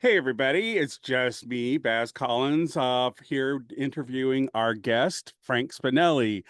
Hey everybody, it's just me, Baz Collins, here interviewing our guest, Frank Spinelli.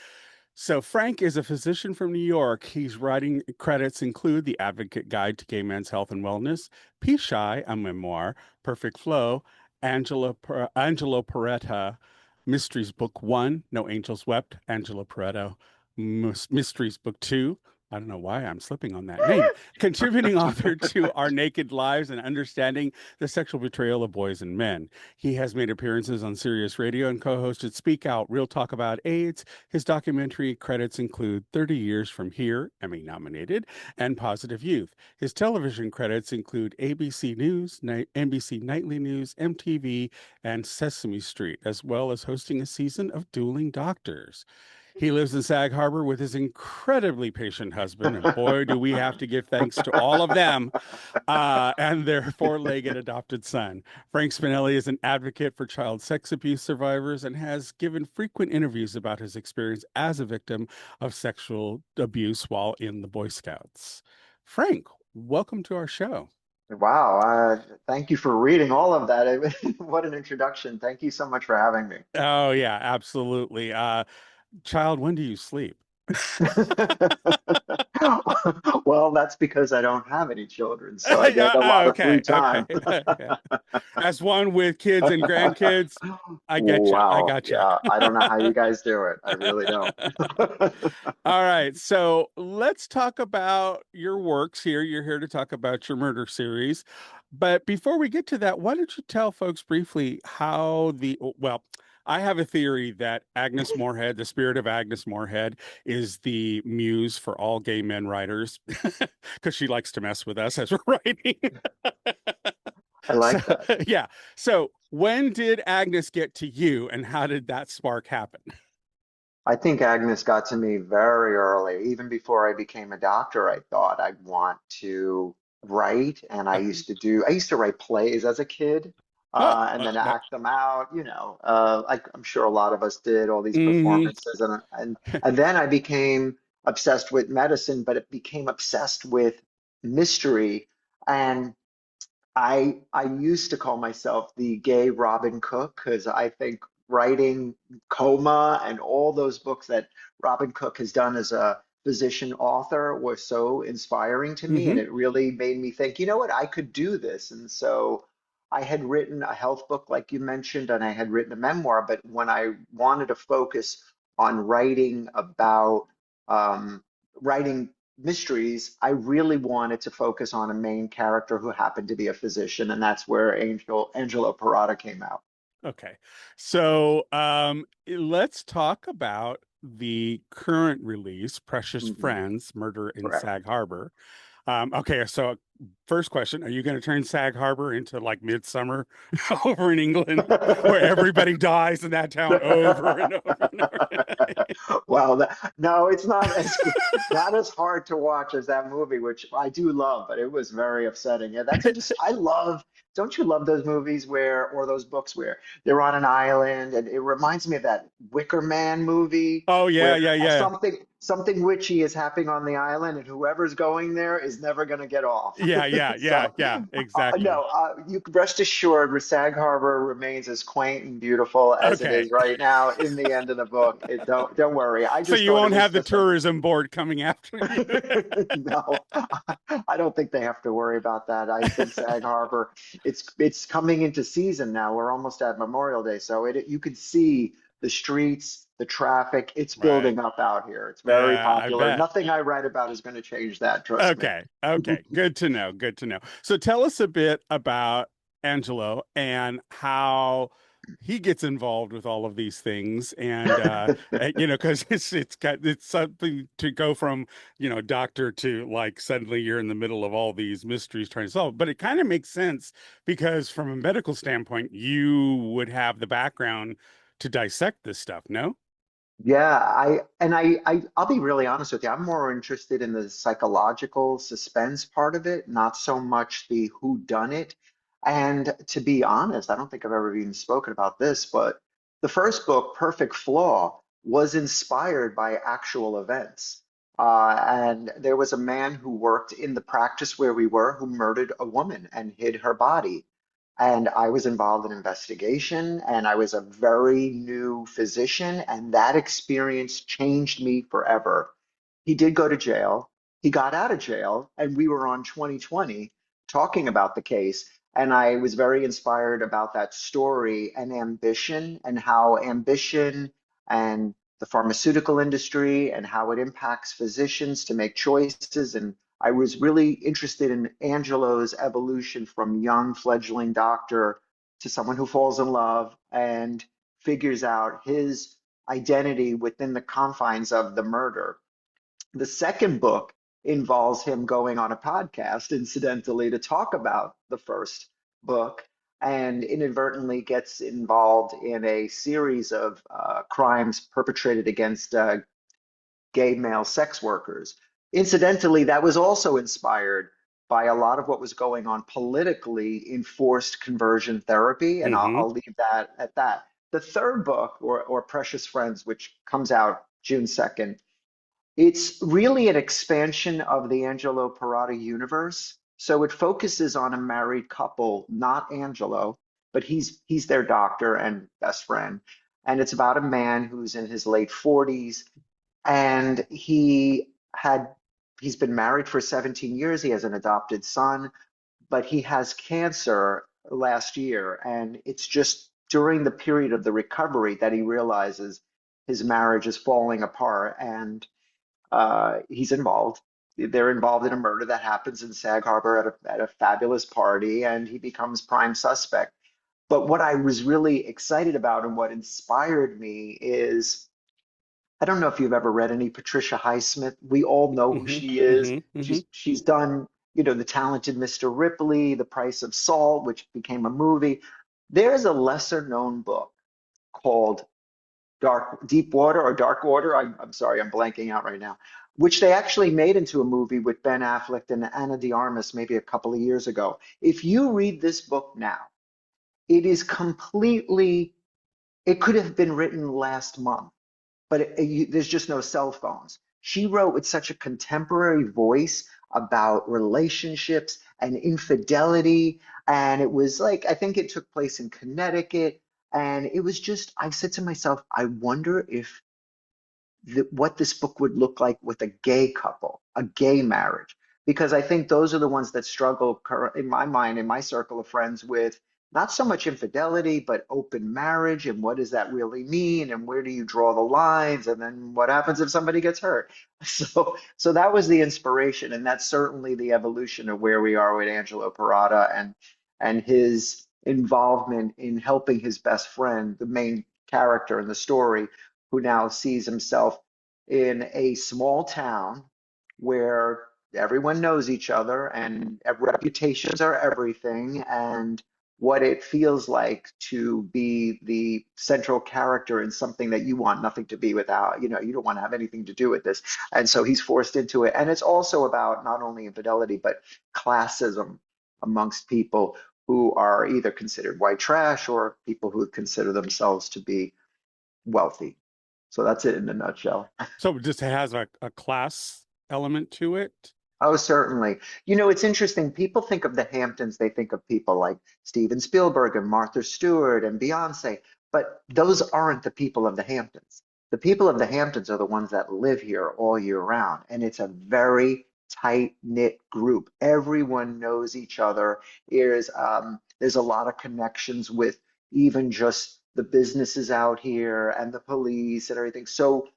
So Frank is a physician from New York. He's writing credits include The Advocate Guide to Gay Men's Health and Wellness, Peace Shy, a memoir, Perfect Flow, Angelo Perrotta Mysteries Book One, No Angels Wept, Angelo Perrotta Mysteries Book Two. I don't know why I'm slipping on that name. Contributing author to Our Naked Lives and Understanding the Sexual Betrayal of Boys and Men. He has made appearances on Sirius Radio and co-hosted Speak Out, Real Talk About AIDS. His documentary credits include 30 Years from Here, Emmy nominated, and Positive Youth. His television credits include ABC News, NBC Nightly News, MTV, and Sesame Street, as well as hosting a season of Dueling Doctors. He lives in Sag Harbor with his incredibly patient husband, and boy, do we have to give thanks to all of them and their four-legged adopted son. Frank Spinelli is an advocate for child sex abuse survivors and has given frequent interviews about his experience as a victim of sexual abuse while in the Boy Scouts. Frank, welcome to our show. Wow, thank you for reading all of that. What an introduction. Thank you so much for having me. Oh, yeah, absolutely. Child, when do you sleep? Well, that's because I don't have any children, so I get Yeah, a lot of free okay, okay. time. Yeah. As one with kids and grandkids, I get you. I Wow, got you. yeah, I don't know how you guys do it. I really don't. All right, so let's talk about your works here. You're here to talk about your murder series. But before we get to that, why don't you tell folks briefly how well, I have a theory that Agnes Moorehead, the spirit of Agnes Moorehead, is the muse for all gay men writers because she likes to mess with us as we're writing. I So, like that. yeah. So, when did Agnes get to you and how did that spark happen? I think Agnes got to me very early. Even before I became a doctor, I thought I'd want to write, and Okay. I used to write plays as a kid, Oh, and then that. act them out. Like I'm sure a lot of us did all these Hmm. performances, and then I became obsessed with medicine, but it became obsessed with mystery, and I used to call myself the gay Robin Cook because I think writing Coma and all those books that Robin Cook has done as a physician author were so inspiring to me, Hmm. and it really made me think, you know what, I could do this. And so I had written a health book, like you mentioned, and I had written a memoir, but when I wanted to focus on writing about writing mysteries, I really wanted to focus on a main character who happened to be a physician, and that's where Angelo Perrotta came out. Okay. So, let's talk about the current release, Precious Mhm. Friends, Murder in Correct. Sag Harbor. Okay, so first question, are you going to turn Sag Harbor into like Midsummer over in England where everybody dies in that town over and over and over? Well, no, it's not as hard to watch as that movie, which I do love, but it was very upsetting. Yeah, I love. Don't you love those movies or those books where they're on an island, and it reminds me of that Wicker Man movie Oh yeah, where yeah, yeah. something witchy is happening on the island, and whoever's going there is never going to get off. Yeah, yeah, yeah, So, yeah, exactly. no, you can rest assured, Sag Harbor remains as quaint and beautiful as it Okay. is right now in the end of the book. Don't worry. I So just you thought it won't was have the just a tourism board coming after you. no. I don't think they have to worry about that. I think Sag Harbor, it's coming into season now. We're almost at Memorial Day, so you can see the streets, the traffic. It's Right. building up out here. It's very Yeah, I popular. bet. Nothing I write about is going to change that. Trust me. Okay. Okay. Good to know. Good to know. So tell us a bit about Angelo and how he gets involved with all of these things because it's something to go from doctor to like suddenly you're in the middle of all these mysteries trying to solve, but it kind of makes sense because from a medical standpoint you would have the background to dissect this stuff, no? Yeah, I'll be really honest with you. I'm more interested in the psychological suspense part of it, not so much the who done it. And to be honest, I don't think I've ever even spoken about this, but the first book, Perfect Flaw, was inspired by actual events. And there was a man who worked in the practice where we were who murdered a woman and hid her body. and I was involved in investigation, and I was a very new physician, and that experience changed me forever. He did go to jail. He got out of jail, and we were on 2020 talking about the case. And I was very inspired about that story and ambition, and how ambition and the pharmaceutical industry and how it impacts physicians to make choices. And I was really interested in Angelo's evolution from young fledgling doctor to someone who falls in love and figures out his identity within the confines of the murder. The second book involves him going on a podcast, incidentally, to talk about the first book, and inadvertently gets involved in a series of crimes perpetrated against gay male sex workers. Incidentally, that was also inspired by a lot of what was going on politically in forced conversion therapy, and Hmm. I'll leave that at that. The third book, or Precious Friends, which comes out June 2nd, it's really an expansion of the Angelo Perrotta universe. So it focuses on a married couple, not Angelo, but he's their doctor and best friend. And it's about a man who's in his late 40s, and he's been married for 17 years. He has an adopted son, but he has cancer last year, and it's just during the period of the recovery that he realizes his marriage is falling apart, and he's involved. They're involved in a murder that happens in Sag Harbor at a fabulous party, and he becomes prime suspect. But what I was really excited about and what inspired me is, I don't know if you've ever read any Patricia Highsmith. We all know who Hmm. she is. Hmm. Hmm. She's done, The Talented Mr. Ripley, The Price of Salt, which became a movie. There's a lesser known book called Deep Water or Dark Water. I'm sorry, I'm blanking out right now, which they actually made into a movie with Ben Affleck and Ana de Armas maybe a couple of years ago. If you read this book now, it is completely, it could have been written last month, but there's just no cell phones. She wrote with such a contemporary voice about relationships and infidelity. And it was like, I think it took place in Connecticut. And it was just, I said to myself, I wonder if what this book would look like with a gay couple, a gay marriage, because I think those are the ones that struggle in my mind, in my circle of friends, with not so much infidelity, but open marriage. And what does that really mean? And where do you draw the lines? And then what happens if somebody gets hurt? So that was the inspiration. And that's certainly the evolution of where we are with Angelo Perrotta and his involvement in helping his best friend, the main character in the story, who now sees himself in a small town where everyone knows each other and reputations are everything, and what it feels like to be the central character in something that you want nothing to be without. You don't want to have anything to do with this. And so he's forced into it. And it's also about not only infidelity, but classism amongst people who are either considered white trash or people who consider themselves to be wealthy. So that's it in a nutshell. So it just has a class element to it. Oh, certainly. It's interesting. People think of the Hamptons, they think of people like Steven Spielberg and Martha Stewart and Beyonce, but those aren't the people of the Hamptons. The people of the Hamptons are the ones that live here all year round, and it's a very tight-knit group. Everyone knows each other. There's a lot of connections with even just the businesses out here and the police and everything. So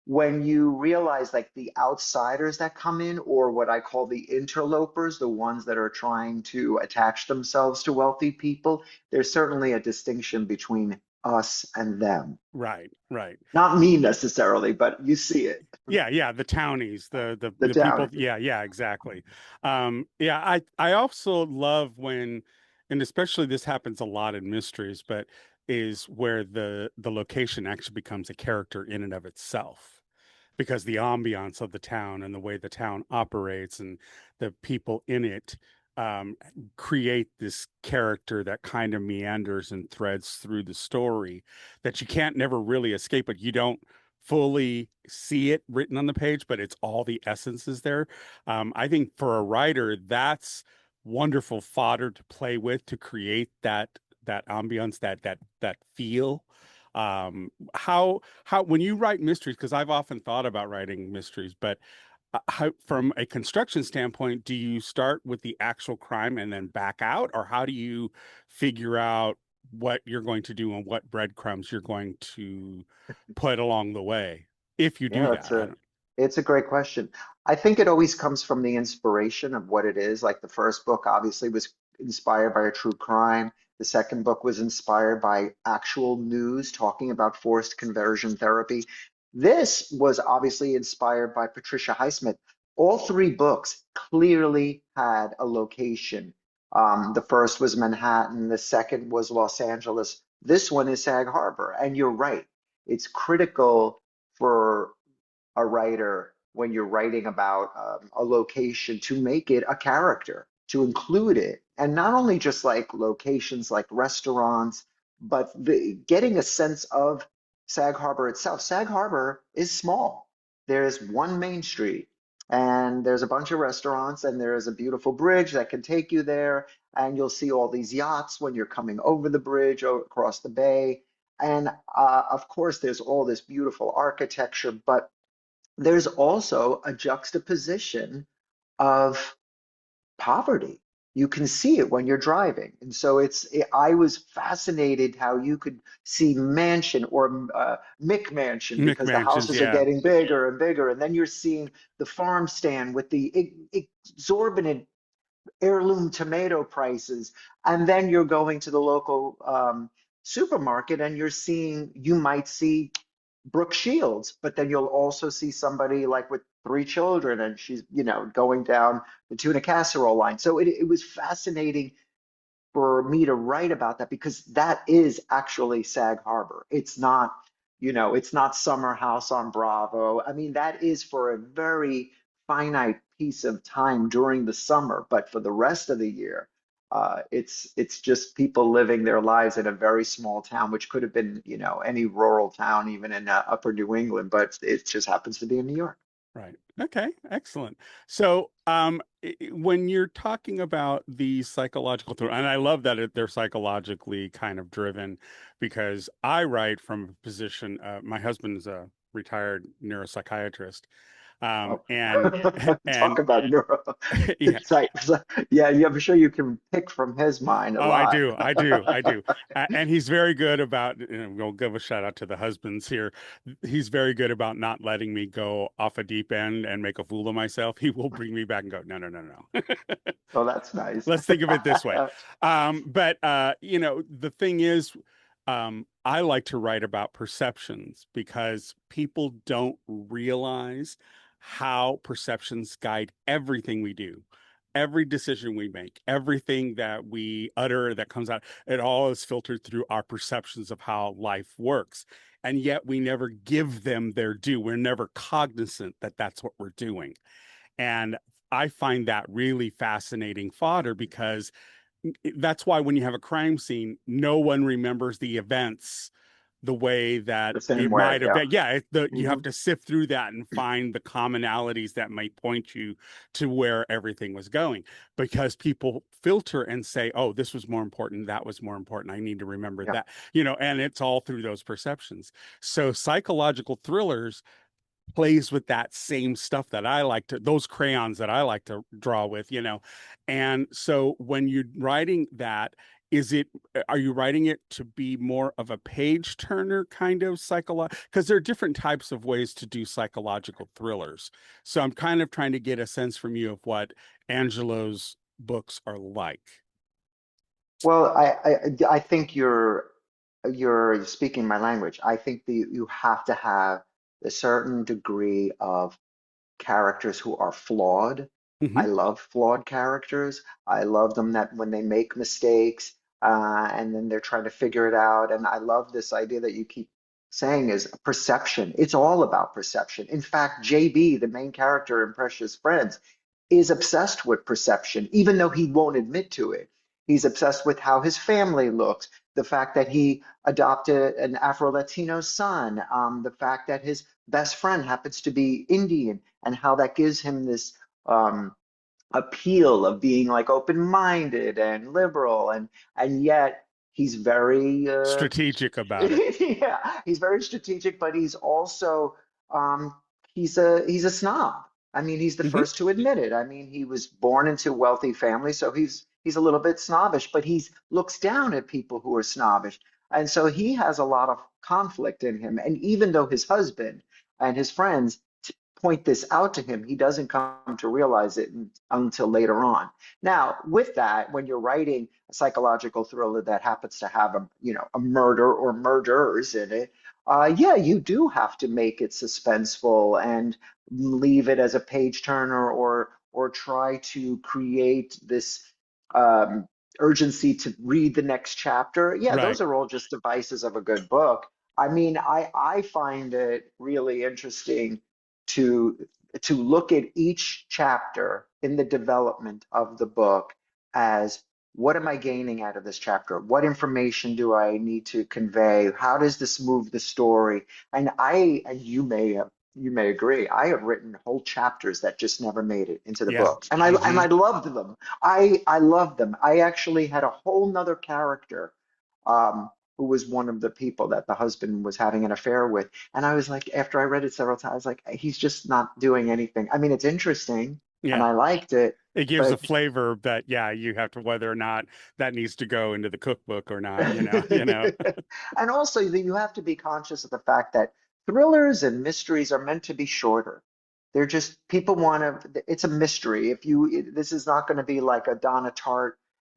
when you realize, like, the outsiders that come in, or what I call the interlopers, the ones that are trying to attach themselves to wealthy people, there's certainly a distinction between us and them. Right, right. Not me necessarily, but you see it. Yeah, yeah, the townies, The the people. down. Yeah, yeah, exactly. Yeah, I also love when, and especially this happens a lot in mysteries, but is where the location actually becomes a character in and of itself, because the ambiance of the town and the way the town operates and the people in it um, create this character that kind of meanders and threads through the story that you can't never really escape, but you don't fully see it written on the page, but it's all the essence is there. I think for a writer, that's wonderful fodder to play with to create that ambiance, that feel. How when you write mysteries, because I've often thought about writing mysteries, but how, from a construction standpoint, do you start with the actual crime and then back out, or how do you figure out what you're going to do and what breadcrumbs you're going to put along the way, if you do Yeah, that? I don't. it's a great question. I think it always comes from the inspiration of what it is. Like the first book obviously was inspired by a true crime. The second book was inspired by actual news talking about forced conversion therapy. This was obviously inspired by Patricia Highsmith. All three books clearly had a location. The first was Manhattan, the second was Los Angeles. This one is Sag Harbor. And you're right, it's critical for a writer when you're writing about a location to make it a character, to include it. And not only just like locations like restaurants, but getting a sense of Sag Harbor itself. Sag Harbor is small. There's one main street and there's a bunch of restaurants and there's a beautiful bridge that can take you there. And you'll see all these yachts when you're coming over the bridge across the bay. And of course, there's all this beautiful architecture, but there's also a juxtaposition of poverty. You can see it when you're driving. And so I was fascinated how you could see mansion or McMansion because the McMansions, houses are yeah. getting bigger and bigger. And then you're seeing the farm stand with the exorbitant heirloom tomato prices. And then you're going to the local supermarket and you might see Brooke Shields, but then you'll also see somebody like with three children and she's, going down the tuna casserole line. So it was fascinating for me to write about that because that is actually Sag Harbor. It's not Summer House on Bravo. I mean, that is for a very finite piece of time during the summer, but for the rest of the year, it's just people living their lives in a very small town, which could have been, any rural town, even in upper New England, but it just happens to be in New York. Right. Okay. Excellent. So, when you're talking about the psychological thriller, and I love that they're psychologically kind of driven, because I write from a position. My husband's a retired neuropsychiatrist, Oh, and talk and about neuro. yeah. Yeah, I'm sure you can pick from his mind a Oh, I lot. do. I do. I do. And he's very good about, we'll give a shout out to the husbands here. He's very good about not letting me go off a deep end and make a fool of myself. He will bring me back and go, no, no, no, no. Oh, that's nice. Let's think of it this way. But the thing is, I like to write about perceptions because people don't realize how perceptions guide everything we do, every decision we make, everything that we utter that comes out. It all is filtered through our perceptions of how life works. And yet we never give them their due. We're never cognizant that that's what we're doing. And I find that really fascinating fodder because that's why when you have a crime scene, no one remembers the events the way that The same it way, might have yeah. been. Yeah, you Hmm. have to sift through that and find the commonalities that might point you to where everything was going, because people filter and say, oh, this was more important, that was more important, I need to remember Yeah. that, and it's all through those perceptions. So psychological thrillers plays with that same stuff that I like to, those crayons that I like to draw with. And so when you're writing that, are you writing it to be more of a page turner kind of psychological? Because there are different types of ways to do psychological thrillers. So I'm kind of trying to get a sense from you of what Angelo's books are like. Well, I think you're speaking my language. I think that you have to have a certain degree of characters who are flawed. I Hmm. love flawed characters. I love them that when they make mistakes, and then they're trying to figure it out. And I love this idea that you keep saying is perception. It's all about perception. In fact, JB, the main character in Precious Friends, is obsessed with perception, even though he won't admit to it. He's obsessed with how his family looks, the fact that he adopted an Afro-Latino son, the fact that his best friend happens to be Indian, and how that gives him this um, appeal of being like open-minded and liberal, and yet he's very Strategic about it. yeah, he's very strategic, but he's also um, he's a snob. I mean, he's the Hmm. first to admit it. I mean, he was born into a wealthy family, so he's a little bit snobbish, but he looks down at people who are snobbish. And so he has a lot of conflict in him. And even though his husband and his friends point this out to him, he doesn't come to realize it until later on. Now, with that, when you're writing a psychological thriller that happens to have a murder or murderers in it, yeah, you do have to make it suspenseful and leave it as a page turner, or try to create this um, urgency to read the next chapter. Yeah, Right. those are all just devices of a good book. I mean, I find it really interesting to to look at each chapter in the development of the book as, what am I gaining out of this chapter? What information do I need to convey? How does this move the story? And you may agree, I have written whole chapters that just never made it into the Yeah. book. And I loved them. I loved them. I actually had a whole nother character who was one of the people that the husband was having an affair with. And I was like, after I read it several times, I was like, he's just not doing anything. I mean, it's interesting and Yeah. I liked it, It gives a but flavor that, yeah, you have to whether or not that needs to go into the cookbook or not, and also you have to be conscious of the fact that thrillers and mysteries are meant to be shorter. They're just, people want to, it's a mystery. This is not going to be like a Donna Tartt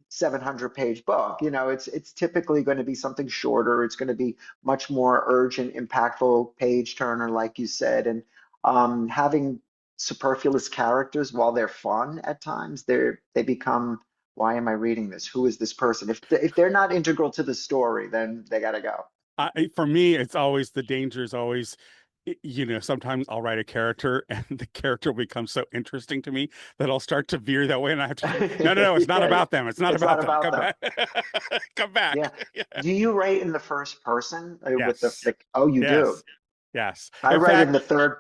700-page book. It's typically going to be something shorter. It's going to be much more urgent, impactful page turner, like you said. And having superfluous characters, while they're fun at times, they become, why am I reading this? Who is this person? If they're not integral to the story, then they gotta go. For me, it's always the danger is always, sometimes I'll write a character and the character will become so interesting to me that I'll start to veer that way. And I have to keep, no, no, no, it's not Yeah, about them. It's not it's about not them. about Come them. back. Come Yeah. back. Yeah. Do you write in the first person with Yes. oh, you do? Yes. Yes. I In write in fact, the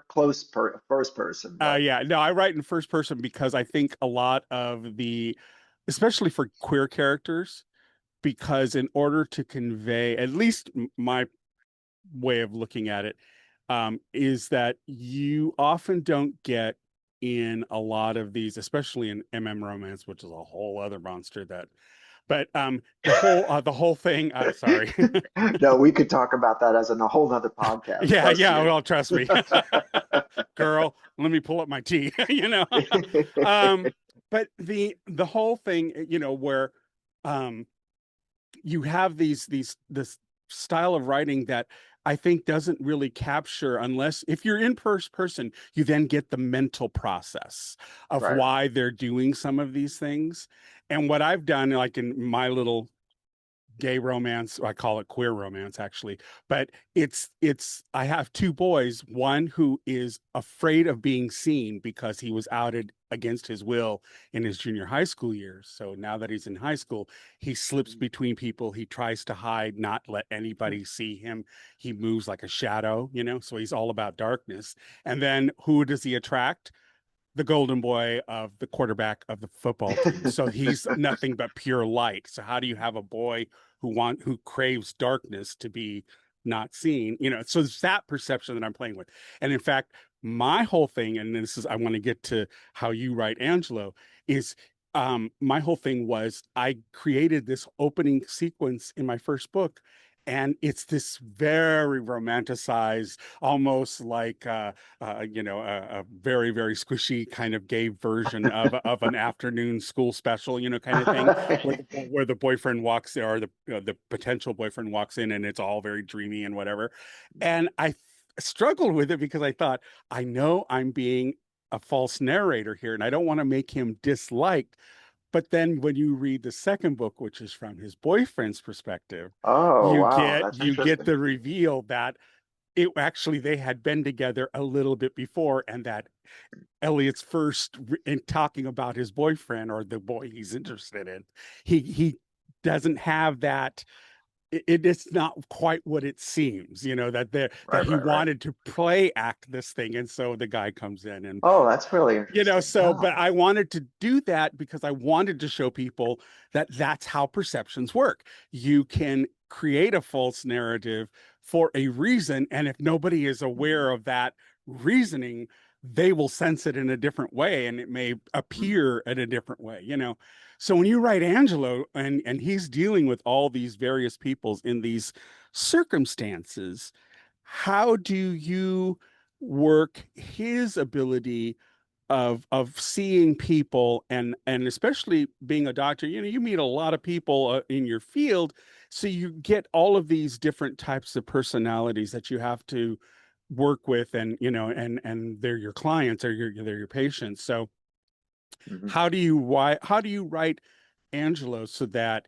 first person, but yeah, no, I write in first person because I think a lot of especially for queer characters, because in order to convey, at least my way of looking at it, is that you often don't get in a lot of these, especially in romance, which is a whole other monster but the whole thing, sorry. no, we could talk about that as in a whole nother podcast. Yeah, Trust yeah, me. well, trust me. Girl, let me pull up my tea, Um, but the whole thing, where um you have this style of writing that I think doesn't really capture, unless if you're in person, you then get the mental process of Right. why they're doing some of these things. And what I've done, like in my little gay romance, I call it queer romance actually, but it's I have two boys, one who is afraid of being seen because he was outed against his will in his junior high school years. So now that he's in high school, he slips between people, he tries to hide, not let anybody see him. He moves like a shadow, so he's all about darkness. And then who does he attract? The golden boy of the quarterback of the football team. So he's nothing but pure light. So how do you have a boy who craves darkness to be not seen? So it's that perception that I'm playing with. And in fact, my whole thing, and this is I want to get to how you write, Angelo, is my whole thing was I created this opening sequence in my first book. And it's this very romanticized, almost like a very, very squishy kind of gay version of an afternoon school special, kind of thing, where the boyfriend walks or the potential boyfriend walks in, and it's all very dreamy and whatever. And I struggled with it because I thought, I know I'm being a false narrator here, and I don't want to make him disliked. But then when you read the second book, which is from his boyfriend's perspective, Oh, you wow, get that's you get interesting. the reveal that it actually they had been together a little bit before, and that Elliot's first in talking about his boyfriend or the boy he's interested in, he doesn't have that it's not quite what it seems, that Right, he right, right. wanted to play act this thing. And so the guy comes in and, Oh, that's really interesting. so, Wow. but I wanted to do that because I wanted to show people that that's how perceptions work. You can create a false narrative for a reason. And if nobody is Mhm, aware of that reasoning, they will sense it in a different way and it may mhm, appear in a different way. So when you write Angelo and he's dealing with all these various peoples in these circumstances, how do you work his ability of seeing people and especially being a doctor, you meet a lot of people in your field, so you get all of these different types of personalities that you have to work with, and and they're your clients, or they're your patients. So mhm. how do you write Angelo so that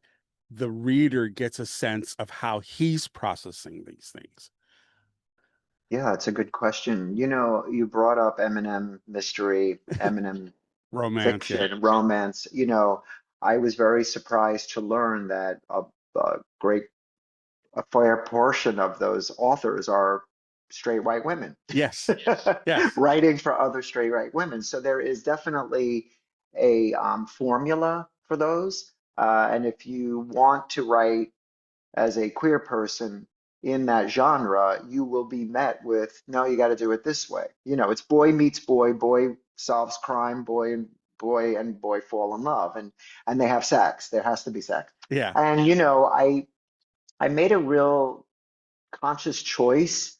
the reader gets a sense of how he's processing these things? Yeah, it's a good question. You brought up Eminem mystery, Eminem Romance, yeah. fiction, romance. I was very surprised to learn that a fair portion of those authors are straight white women Yes. Yes. writing for other straight white women. So there is definitely a formula for those. And if you want to write as a queer person in that genre, you will be met with, no, you got to do it this way. It's boy meets boy, boy solves crime, and boy fall in love, and they have sex. There has to be sex. Yeah. And I made a real conscious choice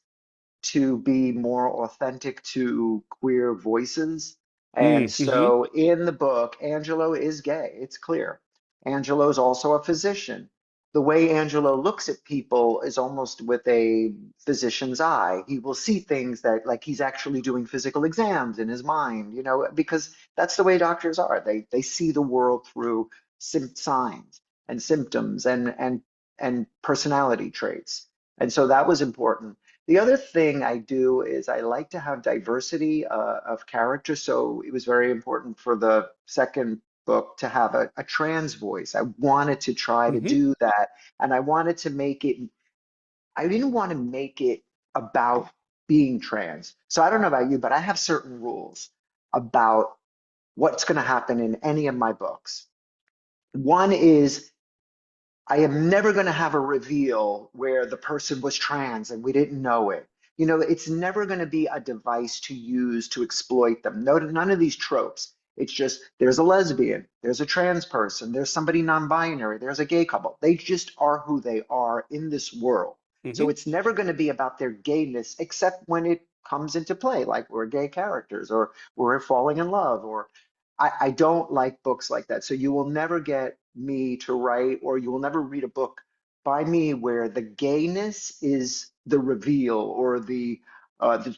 to be more authentic to queer voices. And Mm-hmm. so in the book, Angelo is gay. It's clear. Angelo is also a physician. The way Angelo looks at people is almost with a physician's eye. He will see things that, like, he's actually doing physical exams in his mind, because that's the way doctors are. They see the world through signs and symptoms and personality traits. And so that was important. The other thing I do is I like to have diversity of character. So it was very important for the second book to have a trans voice. I wanted to try to Mm-hmm. do that. And I wanted to make it, I didn't want to make it about being trans. So I don't know about you, but I have certain rules about what's going to happen in any of my books. One is I am never going to have a reveal where the person was trans and we didn't know it. It's never going to be a device to use to exploit them. No, none of these tropes. It's just there's a lesbian, there's a trans person, there's somebody non-binary, there's a gay couple. They just are who they are in this world. Mm-hmm. So it's never going to be about their gayness, except when it comes into play, like we're gay characters or we're falling in love, or I don't like books like that. So you will never get me to write, or you will never read a book by me where the gayness is the reveal or the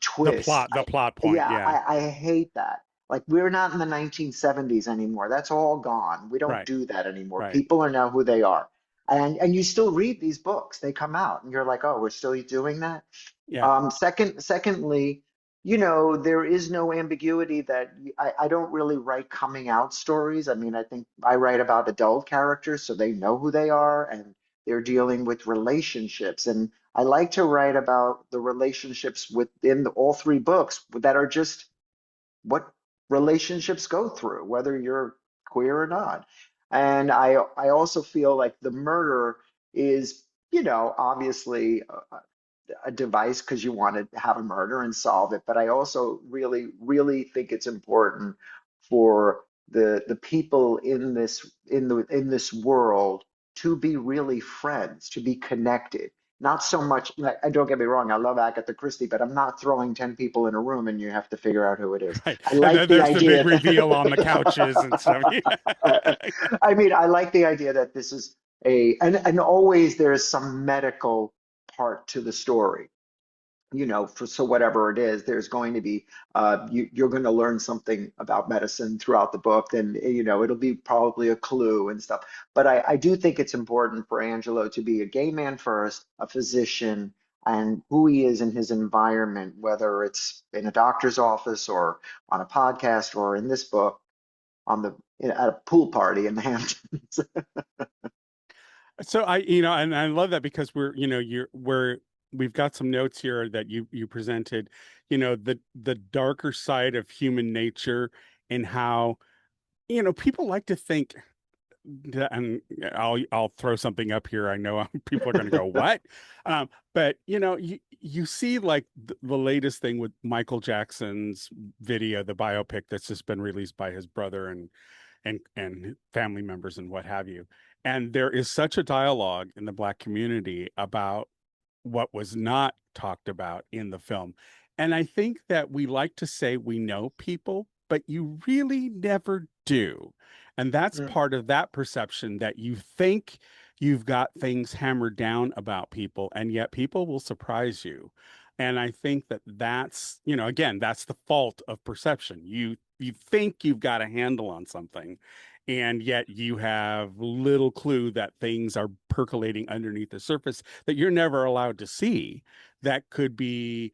twist. The plot point, Yeah, yeah. I hate that. Like, we're not in the 1970s anymore. That's all gone. We don't Right. do that anymore. Right. People are now who they are. And you still read these books. They come out and you're like, oh, we're still doing that. Yeah. Secondly, there is no ambiguity that I don't really write coming out stories. I mean, I think I write about adult characters so they know who they are and they're dealing with relationships. And I like to write about the relationships within all three books that are just what relationships go through, whether you're queer or not. And I also feel like the murder is, obviously a device because you want to have a murder and solve it. But I also really, really think it's important for the people in this world to be really friends, to be connected. Not so much, like, don't get me wrong, I love Agatha Christie, but I'm not throwing 10 people in a room and you have to figure out who it is. Right. I And like then the there's the big idea reveal on the couches and stuff. I mean, I like the idea that this is and always there is some medical part to the story. So whatever it is, there's going to be you're going to learn something about medicine throughout the book, and it'll be probably a clue and stuff. But I do think it's important for Angelo to be a gay man first, a physician, and who he is in his environment, whether it's in a doctor's office or on a podcast or in this book at a pool party in the Hamptons. So and I love that because we've got some notes here that you presented, the darker side of human nature and how, people like to think and I'll throw something up here. I know people are going to go, "What?" But you see like the latest thing with Michael Jackson's video, the biopic that's just been released by his brother and family members and what have you. And there is such a dialogue in the Black community about what was not talked about in the film. And I think that we like to say we know people, but you really never do. And that's Mm, part of that perception that you think you've got things hammered down about people, and yet people will surprise you. And I think that that's, again, that's the fault of perception. You think you've got a handle on something, and yet you have little clue that things are percolating underneath the surface that you're never allowed to see, that could be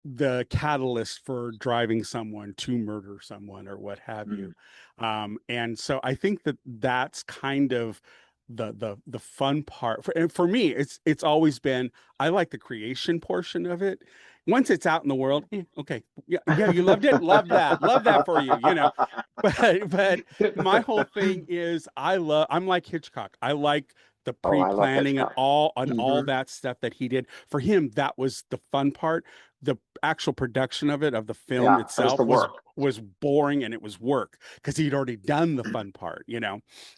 the catalyst for driving someone to murder someone or what have you. mm, And so I think that that's kind of the fun part for me. It's always been, I like the creation portion of it. Once it's out in the world, okay, yeah, you loved it, love that for you, but my whole thing is I'm like Hitchcock. I like the Oh, I love pre-planning and Hitchcock. all Hmm. that stuff that he did. For him, that was the fun part. The actual production of the film Yeah, that was the itself was work. was boring, and it was work because he'd already done the fun part.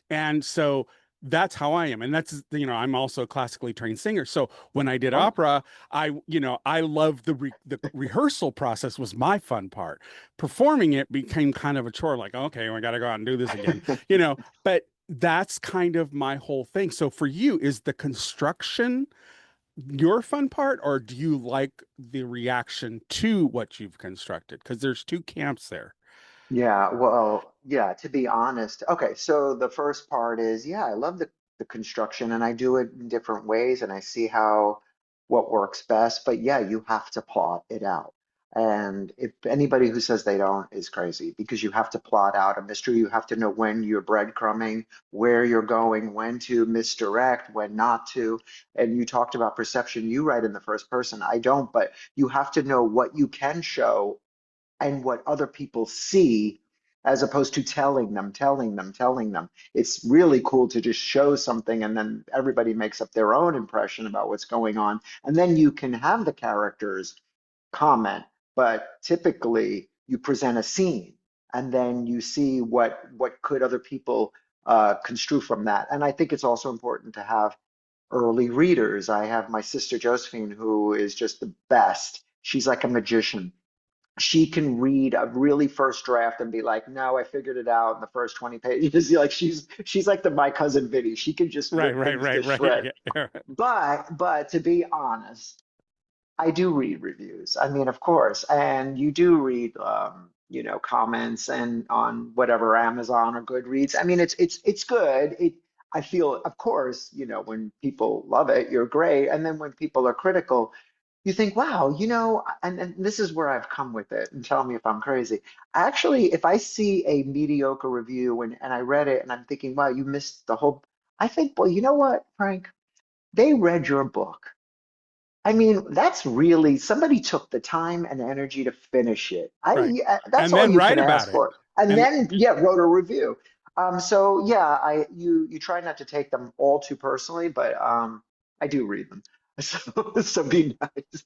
And so that's how I am. And that's, I'm also a classically trained singer. So when I did Oh, opera, I love the rehearsal process was my fun part. Performing it became kind of a chore, like, okay, we got to go out and do this again. But that's kind of my whole thing. So for you, is the construction your fun part, or do you like the reaction to what you've constructed? Because there's two camps there. yeah, well, yeah, to be honest. Okay, so the first part is, yeah, I love the construction and I do it in different ways and I see how what works best. But yeah, you have to plot it out. And if anybody who says they don't is crazy because you have to plot out a mystery. You have to know when you're breadcrumbing, where you're going, when to misdirect, when not to. And you talked about perception. You write in the first person. I don't, but you have to know what you can show and what other people see as opposed to telling them. It's really cool to just show something and then everybody makes up their own impression about what's going on. And then you can have the characters comment, but typically you present a scene and then you see what could other people construe from that. And I think it's also important to have early readers. I have my sister Josephine, who is just the best. She's like a magician. She can read a really first draft and be like, "No, I figured it out in the first 20 pages." Like she's like the my cousin Vinny. She can just Right, rip right, things to right, right. shreds. Yeah. But to be honest, I do read reviews. I mean, of course, and you do read, comments and on whatever Amazon or Goodreads. I mean, it's good. I feel, of course, when people love it, you're great, and then when people are critical, you think, wow, and this is where I've come with it. And tell me if I'm crazy. Actually, if I see a mediocre review and I read it and I'm thinking, wow, you missed the whole. I think, well, you know what, Frank? They read your book. I mean, that's really somebody took the time and energy to finish it. Right. That's And all then you write can about ask it. for. And And then, yeah, wrote a review. So yeah, you try not to take them all too personally, but I do read them. So be nice.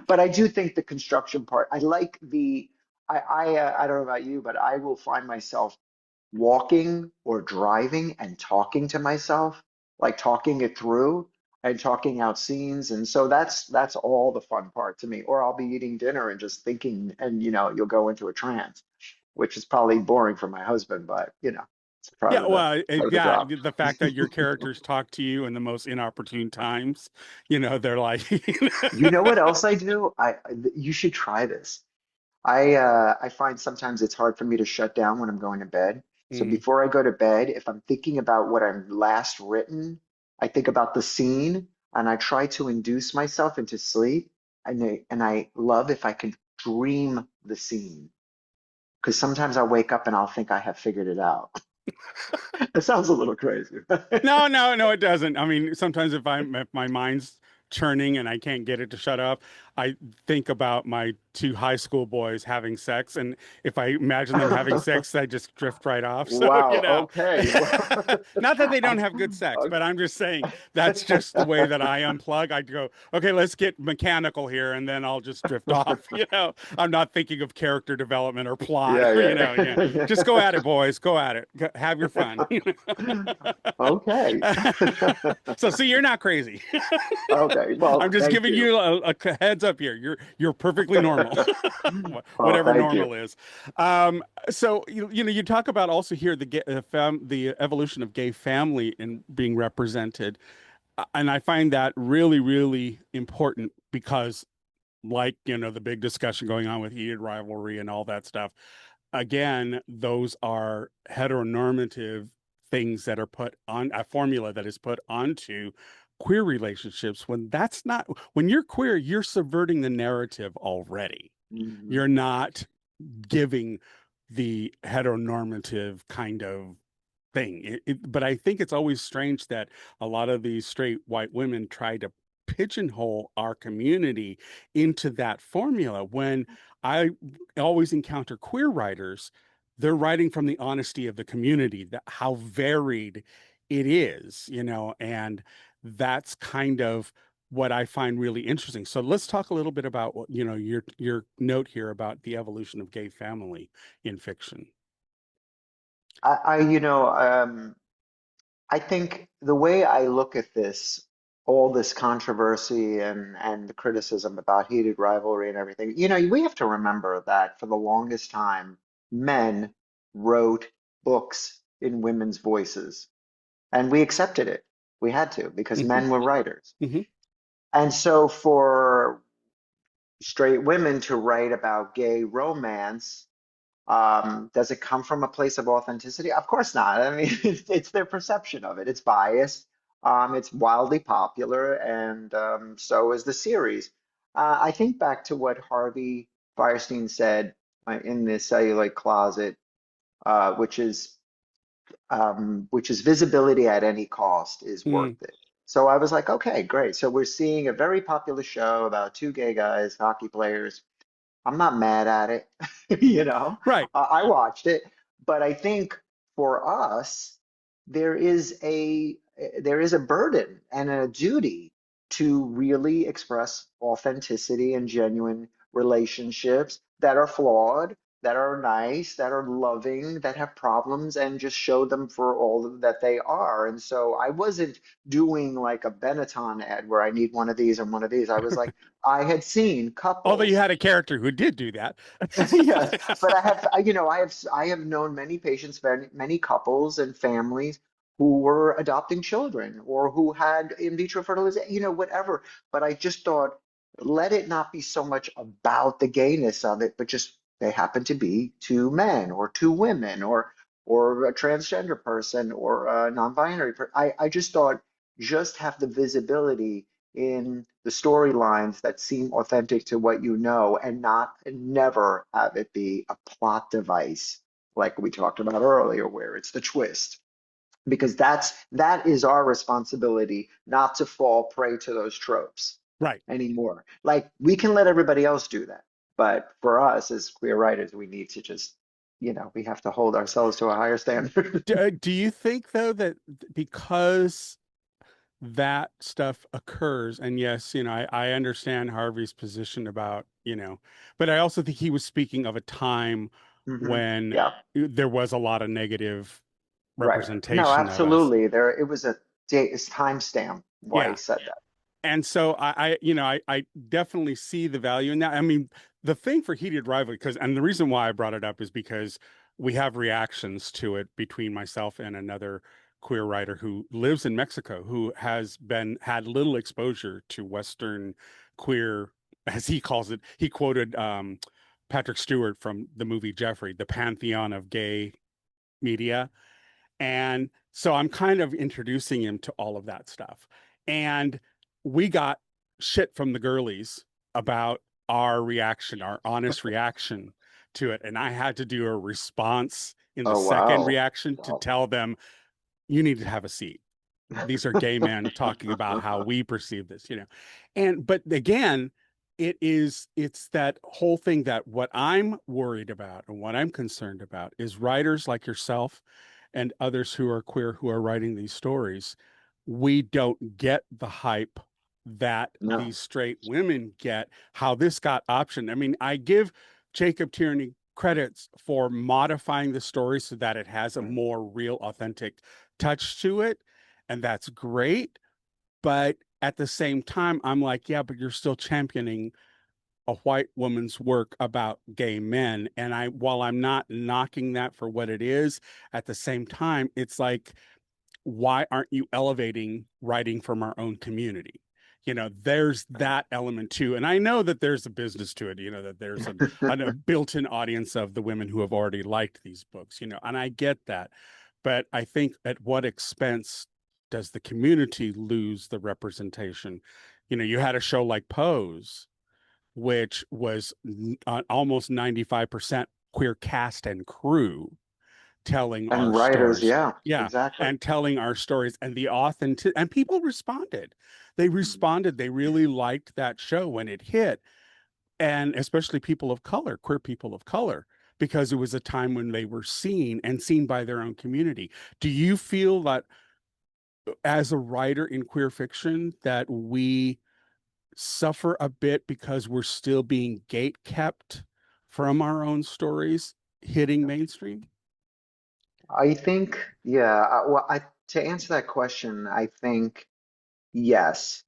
But I do think the construction part. I like I don't know about you, but I will find myself walking or driving and talking to myself, like talking it through and talking out scenes. And so that's all the fun part to me. Or I'll be eating dinner and just thinking, and you'll go into a trance, which is probably boring for my husband, but it's yeah, well, part of the yeah, job. the fact that your characters talk to you in the most inopportune times, they're like, You know what else I do? You should try this. I find sometimes it's hard for me to shut down when I'm going to bed. So Mhm. before I go to bed, if I'm thinking about what I'm last written, I think about the scene and I try to induce myself into sleep. And I love if I can dream the scene because sometimes I wake up and I'll think I have figured it out. It sounds a little crazy. No, no, no, it doesn't. I mean, sometimes if my mind's churning and I can't get it to shut up, I think about my two high school boys having sex, and if I imagine them having sex, I just drift right off. So, Wow. Okay. Well, not that they don't I- have good sex, but I'm just saying that's okay. just the way that I unplug. I go, okay, let's get mechanical here, and then I'll just drift off. I'm not thinking of character development or plot, Yeah, or yeah. yeah. Just go at it, boys. Go at it. Have your fun. Okay. So see, you're not crazy. Okay. I'm Well, just thank giving you. you a heads up here. You're perfectly normal, Well, whatever thank you. normal is. So you talk about also here the evolution of gay family in being represented, and I find that really really important because like the big discussion going on with heated rivalry and all that stuff. Again, those are heteronormative things that are put on a formula that is put onto queer relationships when that's not when you're queer, you're subverting the narrative already. Mhm. You're not giving the heteronormative kind of thing. But I think it's always strange that a lot of these straight white women try to pigeonhole our community into that formula when I always encounter queer writers, they're writing from the honesty of the community, that how varied it is, and that's kind of what I find really interesting. So let's talk a little bit about your note here about the evolution of gay family in fiction. I, you know, I think the way I look at this, all this controversy and the criticism about heated rivalry and everything, we have to remember that for the longest time, men wrote books in women's voices, and we accepted it. We had to because Hmm. men were writers. Hmm. And so for straight women to write about gay romance, does it come from a place of authenticity? Of course not. I mean, it's their perception of it. It's biased. It's wildly popular, and so is the series. I think back to what Harvey Firestein said in the Celluloid Closet, uh, which is which is visibility at any cost is worth Mm. it. So I was like, okay, great. So we're seeing a very popular show about two gay guys, hockey players. I'm not mad at it, you know. Right. I watched it, but I think for us, there is a there is a burden and a duty to really express authenticity and genuine relationships that are flawed, that are nice, that are loving, that have problems, and just show them for all that they are. And so I wasn't doing like a Benetton ad where I need one of these and one of these. I was like, I had seen Although you couples. had a character who did do that. Yes, but I have known many patients, many couples and families who were adopting children or who had in vitro fertilization, whatever. But I just thought, let it not be so much about the gayness of it, but just they happen to be two men or two women or a transgender person or a non-binary person. I just thought just have the visibility in the storylines that seem authentic to what you know and not and never have it be a plot device like we talked about earlier where it's the twist because that is our responsibility not to fall prey to those tropes Right. anymore. Like we can let everybody else do that, but for us as queer writers we need to just we have to hold ourselves to a higher standard. Do you think though that because that stuff occurs, and yes, I understand Harvey's position about, but I also think he was speaking of a time when Yeah. there was a lot of negative Right. No, representation of us. absolutely. It was a date, it's timestamp why he Yeah. said that. And so I definitely see the value in that. I mean, the thing for heated rivalry, and the reason why I brought it up is because we have reactions to it between myself and another queer writer who lives in Mexico, who has had little exposure to Western queer, as he calls it. He quoted Patrick Stewart from the movie Jeffrey, the pantheon of gay media. And so I'm kind of introducing him to all of that stuff. And we got shit from the girlies about our reaction, our honest reaction to it. And I had to do a response in the Oh, second wow. reaction to Wow. tell them, you need to have a seat. These are gay men talking about how we perceive this, And but again, it's that whole thing that what I'm worried about and what I'm concerned about is writers like yourself and others who are queer who are writing these stories. We don't get the hype that No. these straight women get, how this got optioned. I mean, I give Jacob Tierney credits for modifying the story so that it has a Right. more real, authentic touch to it. And that's great. But at the same time, I'm like, yeah, but you're still championing a white woman's work about gay men. And while I'm not knocking that for what it is, at the same time, it's like, why aren't you elevating writing from our own community? There's that element too. And I know that there's a business to it, that there's a built-in audience of the women who have already liked these books, and I get that. But I think at what expense does the community lose the representation? You had a show like Pose, which was almost 95% queer cast and crew telling And our writers, stories. yeah, Yeah, exactly. and telling our stories and the authentic, and people responded. They responded. They really liked that show when it hit, and especially people of color, queer people of color, because it was a time when they were seen and seen by their own community. Do you feel that as a writer in queer fiction that we suffer a bit because we're still being gate kept from our own stories hitting mainstream? I think, yeah, to answer that question, I think yes.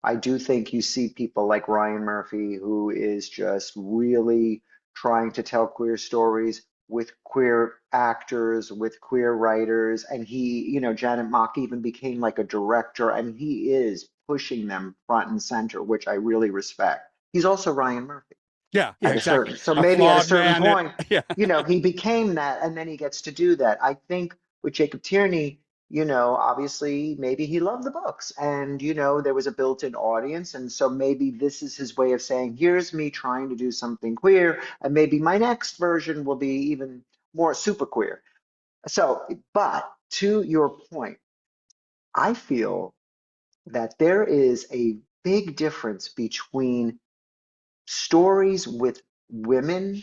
I do think you see people like Ryan Murphy, who is just really trying to tell queer stories with queer actors, with queer writers. And Janet Mock even became like a director, and he is pushing them front and center, which I really respect. He's also Ryan Murphy Yeah, yeah, at a exactly. certain, so A maybe at a flawed certain man that, point, yeah. he became that, and then he gets to do that. I think with Jacob Tierney, obviously maybe he loved the books, and there was a built-in audience, and so maybe this is his way of saying, here's me trying to do something queer, and maybe my next version will be even more super queer. So, but to your point, I feel that there is a big difference between stories with women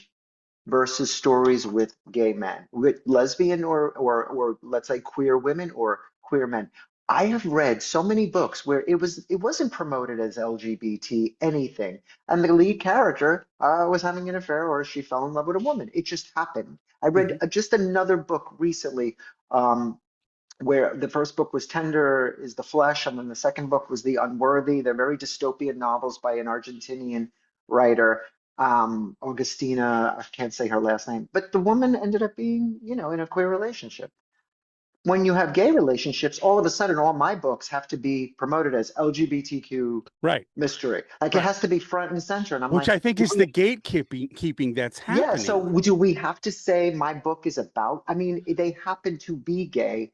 versus stories with gay men, with lesbian or let's say queer women or queer men. I have read so many books where it wasn't promoted as LGBT anything, and the lead character was having an affair or she fell in love with a woman. It just happened. I read Mhm. just another book recently, where the first book was Tender is the Flesh, and then the second book was The Unworthy. They're very dystopian novels by an Argentinian writer, Augustina, I can't say her last name, but the woman ended up being, in a queer relationship. When you have gay relationships, all of a sudden, all my books have to be promoted as LGBTQ Right, mystery. Like it right. has to be front and center. And I'm Which like, I think is the gatekeeping that's yeah, happening. so do we have to say my book is about? I mean, they happen to be gay.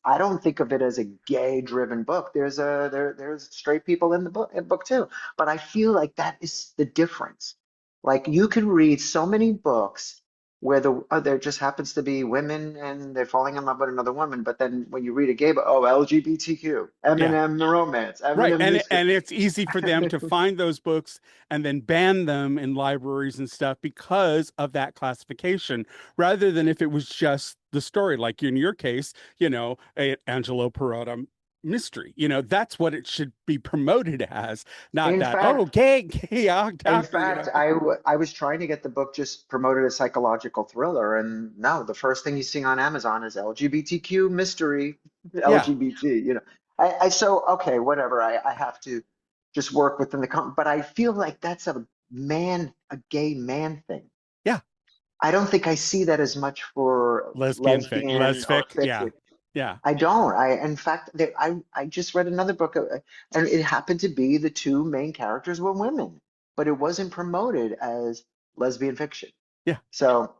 I don't think of it as a gay-driven book. There's straight people in the book too. But I feel like that is the difference. Like you can read so many books where there just happens to be women and they're falling in love with another woman, but then when you read a gay book, oh, LGBTQ, Yeah. Eminem the romance, Right. Eminem And this. and it's easy for them to find those books and then ban them in libraries and stuff because of that classification, rather than if it was just the story, like in your case, Angelo Perrotta Mystery. That's what it should be promoted as, not In that, oh, fact, gay In doctor, fact, I was trying to get the book just promoted as psychological thriller, and no, the first thing you see on Amazon is LGBTQ mystery, Yeah. LGBT. So okay, whatever. I have to just work within but I feel like that's a gay man thing. Yeah. I don't think I see that as much for lesbian or Lesfic. Yeah. fiction. Yeah. I don't. In fact, I just read another book, and it happened to be the two main characters were women, but it wasn't promoted as lesbian fiction. Yeah. So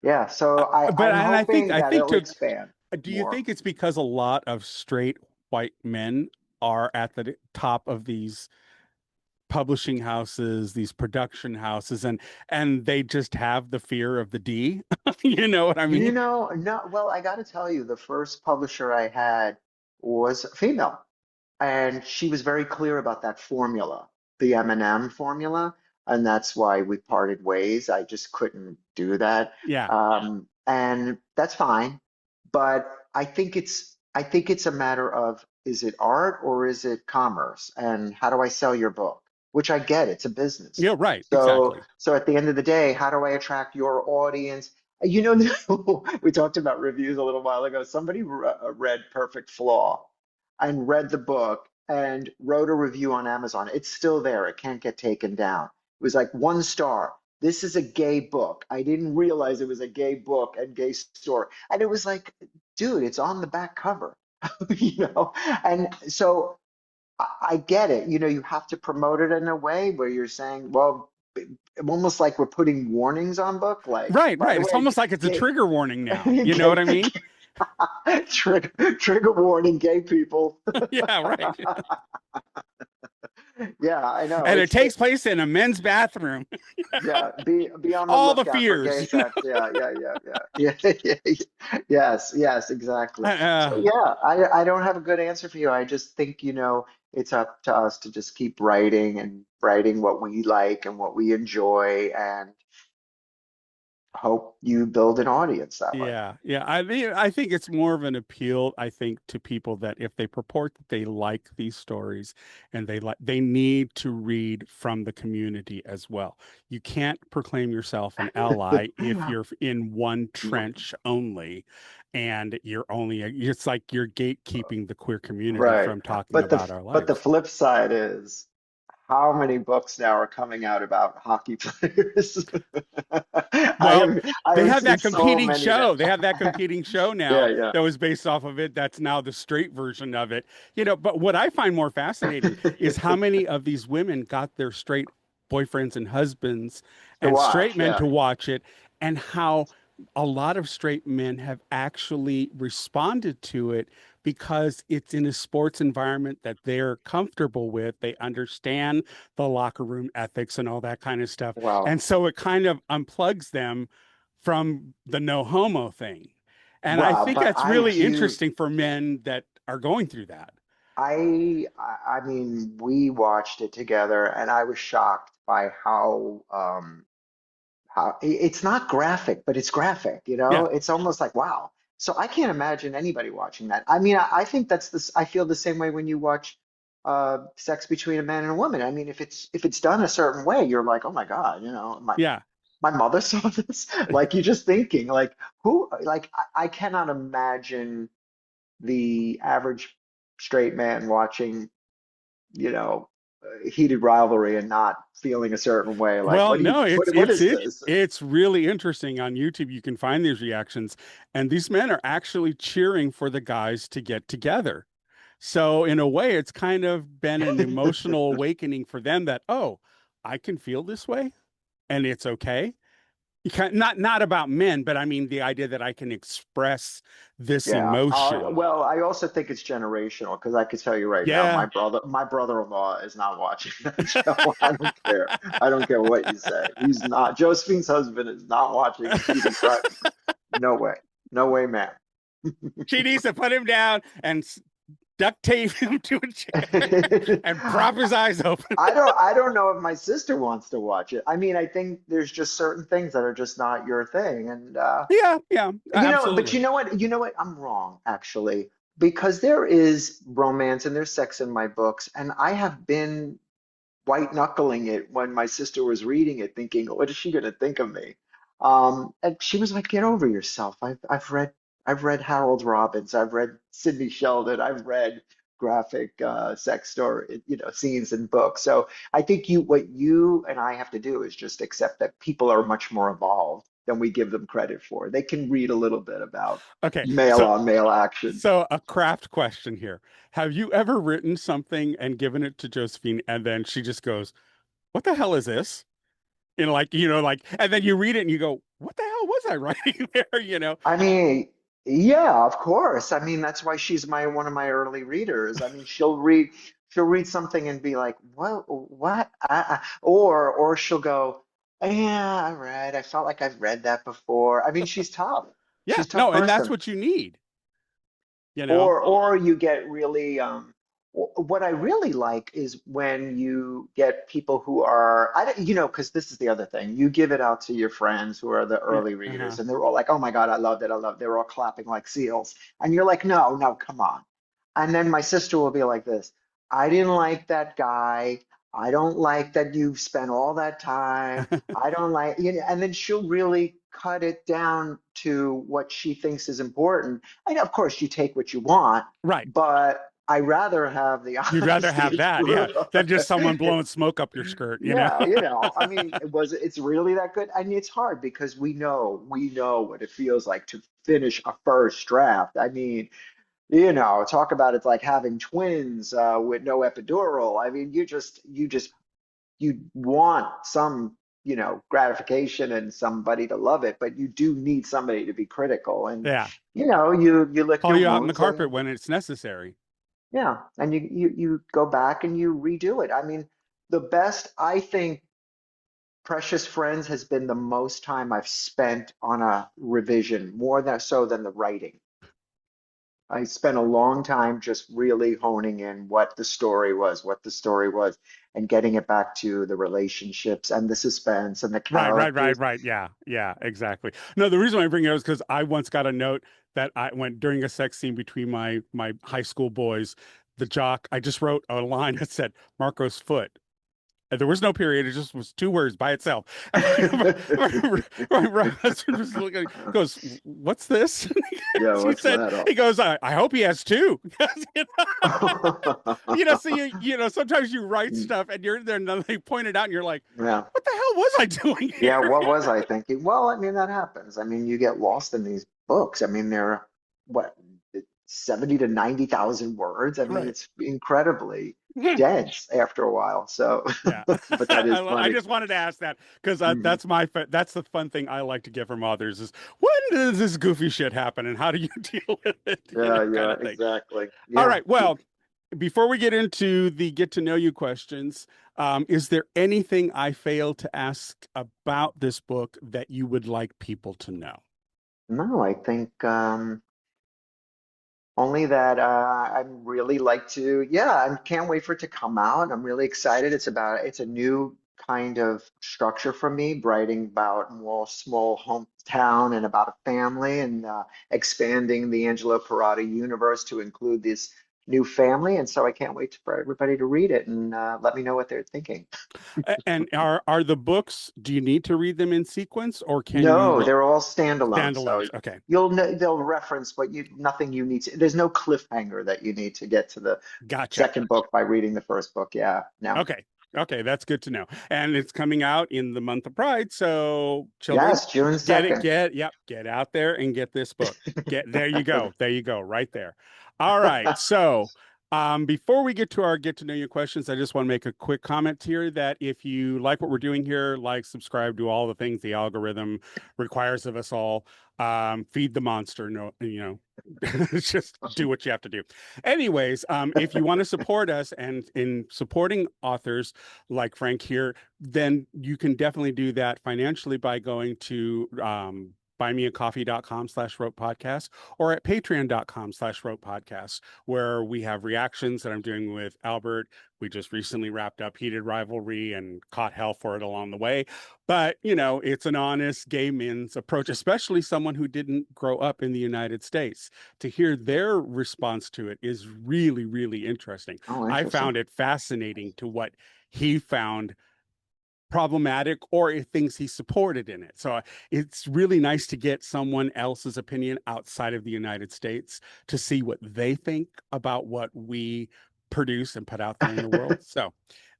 yeah, so But I'm and hoping I that think it'll to expand do you more. think it's because a lot of straight white men are at the top of these publishing houses, these production houses, and they just have the fear of the D. You know what I You mean? know, no, well, I got to tell you, the first publisher I had was female. And she was very clear about that formula, the M&M formula, and that's why we parted ways. I just couldn't do that. Yeah. And that's fine. But I think it's a matter of, is it art or is it commerce? And how do I sell your book? Which I get, it's a business. Yeah, right. So Exactly. so at the end of the day, how do I attract your audience? You know, we talked about reviews a little while ago. Somebody read Perfect Flaw and read the book and wrote a review on Amazon. It's still there. It can't get taken down. It was like 1 star. This is a gay book. I didn't realize it was a gay book and gay story. And it was like, dude, it's on the back cover, you know? And so I get it. You know, you have to promote it in a way where you're saying, well, almost like we're putting warnings on book, like, Right, by right. the It's way, almost like it's a gay, trigger warning now. You know what I gay, mean? trigger warning, gay people. Yeah, right. Yeah, I know. And it takes place in a men's bathroom. Yeah, be on the All the lookout for gay fears. sex. Yeah, yeah, yeah, yeah, yeah, yes, yes, exactly. So Uh, yeah, I don't have a good answer for you. I just think, it's up to us to just keep writing and writing what we like and what we enjoy, and hope you build an audience that way. yeah, yeah. I mean, I think it's more of an appeal, I think, to people that if they purport that they like these stories and they need to read from the community as well. You can't proclaim yourself an ally if you're in one trench only and it's like you're gatekeeping the queer community Right. from talking But about our the lives. flip side is, how many books now are coming out about hockey players? Well, I they have have seen that so competing many now. show. They have that competing show Yeah, now yeah. that was based off of it. That's now the straight version of it. But what I find more fascinating is how many of these women got their straight boyfriends and husbands To and straight watch, men yeah. to watch it, and how a lot of straight men have actually responded to it because it's in a sports environment that they're comfortable with. They understand the locker room ethics and all that kind of stuff. Well, And so it kind of unplugs them from the no homo thing. And I think but that's really interesting for men that are going through that. I mean, we watched it together, and I was shocked by how it's not graphic, but it's graphic, you know? Yeah. It's almost like, wow. So I can't imagine anybody watching that. I mean, I think that's this, I feel the same way when you watch sex between a man and a woman. I mean, if it's done a certain way, you're like, oh my God, Yeah. my mother saw this. Like, you're just thinking, like, who, like, I cannot imagine the average straight man watching, heated rivalry and not feeling a certain way. Like, Well, no, what is this? it's really interesting on YouTube. You can find these reactions, and these men are actually cheering for the guys to get together. So in a way, it's kind of been an emotional awakening for them that, oh, I can feel this way and it's okay. Not about men, but I mean the idea that I can express this Yeah. emotion. Well, I also think it's generational, because I could tell you right now, Yeah. my brother-in-law is not watching that show. I don't care. I don't care what you say. He's not. Josephine's husband is not watching heated rivalry. No way. No way, man. She needs to put him down and duct tape him to a chair and prop his eyes open. I don't know if my sister wants to watch it. I mean, I think there's just certain things that are just not your thing. And Yeah, yeah, but absolutely. you know what? You know what? I'm wrong, actually, because there is romance and there's sex in my books, and I have been white knuckling it when my sister was reading it, thinking, "What is she going to think of me?" And she was like, "Get over yourself. I've read Harold Robbins. I've read Sidney Sheldon. I've read graphic sex story, scenes in books." So I think what you and I have to do is just accept that people are much more evolved than we give them credit for. They can read a little bit about Okay, male on male action. so a craft question here. Have you ever written something and given it to Josephine and then she just goes, "What the hell is this?" Like, and then you read it and you go, "What the hell was I writing there?" I mean, Yeah, of course. I mean, that's why she's my one of my early readers. I mean, she'll read something and be like, what? Or she'll go, yeah, all right. I felt like I've read that before. I mean, she's tough. Yeah, She's a tough no, and that's person. what you need, you know? Or you get really what I really like is when you get people who are I don't because this is the other thing. You give it out to your friends who are the Yeah, early uh-huh. readers and they're all like, "Oh my God, I loved it. I loved it." They're all clapping like seals. And you're like, "No, no, come on." And then my sister will be like this, "I didn't like that guy. I don't like that you spent all that time. I don't like, and then she'll really cut it down to what she thinks is important. And of course, you take what you want, Right. but I rather have the You'd rather honesty have and that, yeah, truth of than just someone it. blowing smoke up your skirt, you know? Yeah, I mean, it's really that good? I mean, it's hard because we know what it feels like to finish a first draft. I mean, talk about it's like having twins with no epidural. I mean, you want some, gratification and somebody to love it, but you do need somebody to be critical. And Yeah. you lick Call your you out on the wounds carpet and when it's necessary. yeah, and you go back and you redo it. I mean, the best, I think, Precious Friends has been the most time I've spent on a revision, more than so than the writing. I spent a long time just really honing in what the story was, and getting it back to the relationships and the suspense and the Right, right, right, characters. right. Yeah, yeah, exactly. No, the reason why I bring it up is because I once got a note that I went during a sex scene between my high school boys. The jock, I just wrote a line that said Marco's foot. And there was no period. It just was two words by itself. My husband was looking, goes, "What's this?" Yeah, She what's said, that "He all? goes, I hope he has two." You so sometimes you write stuff and you're there and then they point it out and you're like, Yeah. "What the hell was I doing Yeah, here?" what was I thinking? Well, I mean, that happens. I mean, you get lost in these books. I mean, they're what, 70 to 90,000 words. I mean, Right. it's incredibly dense after a while. So, Yeah, but that is I funny. just wanted to ask that because Mhm. that's the fun thing I like to get from authors is when does this goofy shit happen and how do you deal with it, Yeah, kind yeah, of thing. exactly. All Yeah. right, well, before we get into the get to know you questions, is there anything I failed to ask about this book that you would like people to know? No, I think only that I really like to, yeah, I can't wait for it to come out. I'm really excited. It's a new kind of structure for me, writing about more small hometown and about a family and expanding the Angelo Perrotta universe to include this new family. And so I can't wait for everybody to read it and let me know what they're thinking. And are the books, do you need to read them in sequence or can you No, read they're all standalone. So standalones? Okay, you'll know they'll reference, but nothing you need to, there's no cliffhanger that you need to get to the gotcha. second book by reading the first book. Yeah, no. Okay. Okay, that's good to know. And it's coming out in the month of Pride, so children, Yes, June get 2nd. yep, get out there and get this book. Get there you go. There you go, right there. All right. So, before we get to our get to know you questions, I just want to make a quick comment here that if you like what we're doing here, like, subscribe, do all the things the algorithm requires of us all. Feed the monster. No, just do what you have to do. Anyways, if you want to support us and in supporting authors like Frank here, then you can definitely do that financially by going to buymeacoffee.com/rope podcast or at patreon.com/rope podcast, where we have reactions that I'm doing with Albert. We just recently wrapped up Heated Rivalry and caught hell for it along the way. But, it's an honest gay men's approach, especially someone who didn't grow up in the United States. To hear their response to it is really, really interesting. Oh, I interesting. found it fascinating to what he found problematic or things he supported in it. So it's really nice to get someone else's opinion outside of the United States to see what they think about what we produce and put out there in the world. So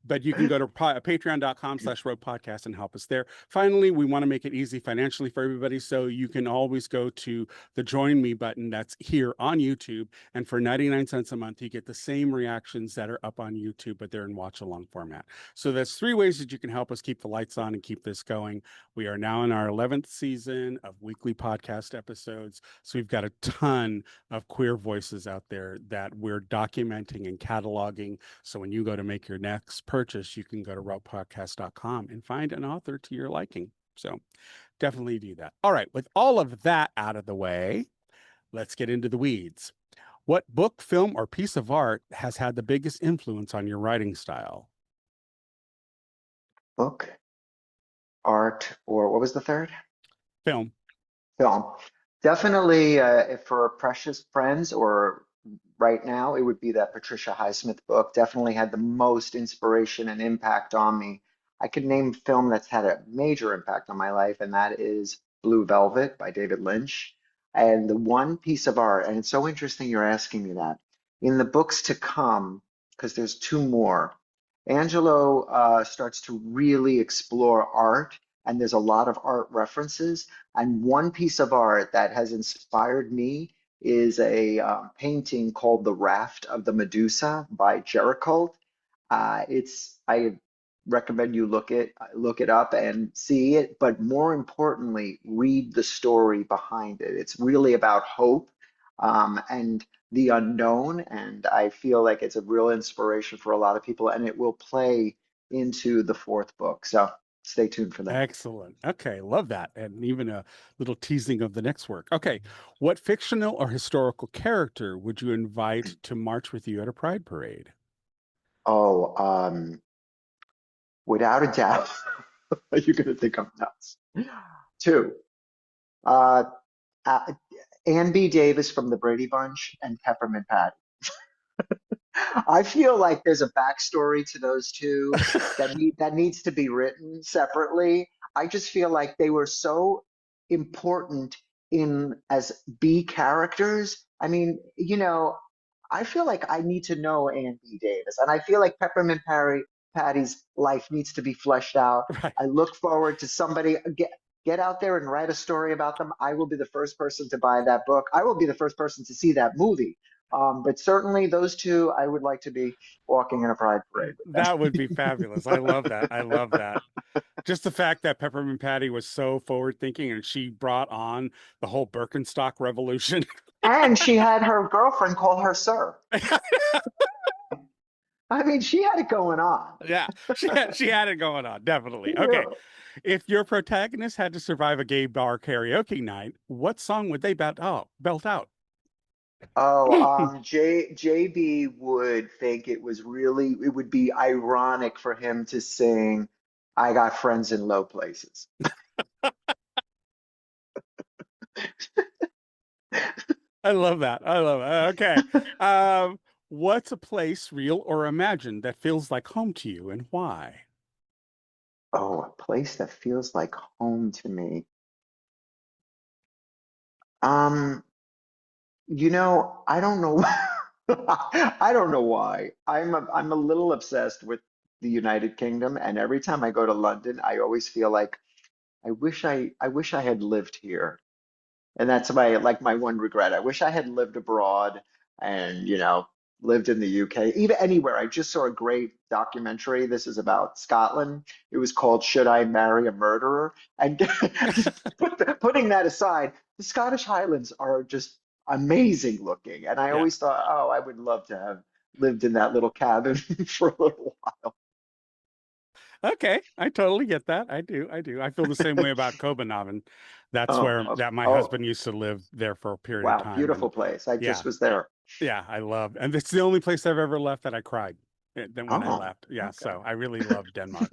But you can go to patreon.com/rope podcast and help us there. Finally, we want to make it easy financially for everybody. So you can always go to the join me button that's here on YouTube. And for 99 cents a month, you get the same reactions that are up on YouTube, but they're in watch along format. So that's three ways that you can help us keep the lights on and keep this going. We are now in our 11th season of weekly podcast episodes. So we've got a ton of queer voices out there that we're documenting and cataloging. So when you go to make your next purchase, you can go to ropepodcast.com and find an author to your liking. So definitely do that. All right, with all of that out of the way, let's get into the weeds. What book, film, or piece of art has had the biggest influence on your writing style? Book, art, or what was the third? Film. Film. Definitely, if for Precious Friends or right now, it would be that Patricia Highsmith book. Definitely had the most inspiration and impact on me. I could name a film that's had a major impact on my life, and that is Blue Velvet by David Lynch. And the one piece of art, and it's so interesting you're asking me that. In the books to come, because there's two more, Angelo starts to really explore art, and there's a lot of art references. And one piece of art that has inspired me is a painting called The Raft of the Medusa by Jericho. I recommend you look it up and see it, but more importantly, read the story behind it. It's really about hope and the unknown, and I feel like it's a real inspiration for a lot of people, and it will play into the fourth book. So stay tuned for that. Excellent. Okay, love that. And even a little teasing of the next work. Okay, what fictional or historical character would you invite to march with you at a pride parade? Oh, without a doubt, you're gonna think I'm nuts. Two, uh, uh, Ann B. Davis from the Brady Bunch and Peppermint Patty. I feel like there's a backstory to those two that needs to be written separately. I just feel like they were so important in as B characters. I mean, I feel like I need to know Ann B. Davis, and I feel like Patty's life needs to be fleshed out. Right. I look forward to somebody get out there and write a story about them. I will be the first person to buy that book. I will be the first person to see that movie. But certainly those two, I would like to be walking in a pride parade with them. That would be fabulous. I love that. I love that. Just the fact that Peppermint Patty was so forward thinking and she brought on the whole Birkenstock revolution. And she had her girlfriend call her sir. I mean, she had it going on. Yeah, she had it going on, definitely. Okay. Really. If your protagonist had to survive a gay bar karaoke night, what song would they belt out? Oh, JB would think it would be ironic for him to sing I Got Friends in Low Places. I love that. I love it. Okay. What's a place, real or imagined, that feels like home to you and why? Oh, a place that feels like home to me. Um, I don't know. I don't know why. I'm a little obsessed with the United Kingdom, and every time I go to London, I always feel like I wish I had lived here. And that's my one regret. I wish I had lived abroad and, lived in the UK, even anywhere. I just saw a great documentary. This is about Scotland. It was called Should I Marry a Murderer? And putting that aside, the Scottish Highlands are just amazing looking. And I Yeah. always thought, oh, I would love to have lived in that little cabin for a little while. Okay. I totally get that. I do. I do. I feel the same way about Copenhagen. That's Oh, where that my oh, husband used to live there for a period of wow, time. And beautiful place. I yeah, just was there. yeah, I love, and it's the only place I've ever left that I cried then when I Oh, left. Yeah, okay. so I really love Denmark.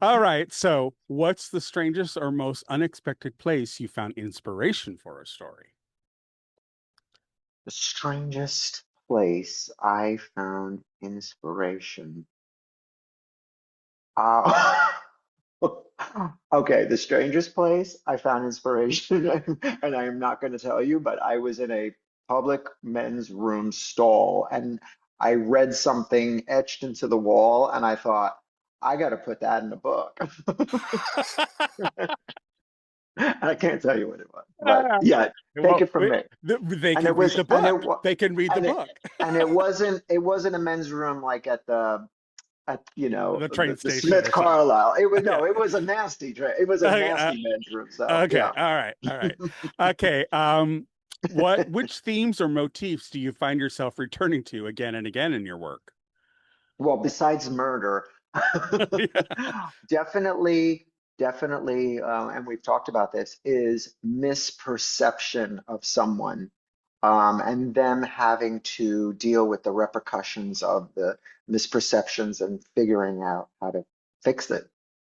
All right, so what's the strangest or most unexpected place you found inspiration for a story? The strangest place I found inspiration. Uh, okay, the strangest place I found inspiration, and I am not going to tell you, but I was in a public men's room stall, and I read something etched into the wall, and I thought, I got to put that in a book. I can't tell you what it was, but Ah, yeah, take well, it from me. they And can it read was, the and it book. was, They can read the and it, book. and it wasn't a men's room like at The train the station Smith or something. Carlisle. It was Yeah. no, it was a nasty it was a Okay, nasty men's room. So okay. yeah. All right. All right. Okay. Which themes or motifs do you find yourself returning to again and again in your work? Well, besides murder, Yeah. definitely, definitely, and we've talked about this, is misperception of someone, and them having to deal with the repercussions of the misperceptions and figuring out how to fix it.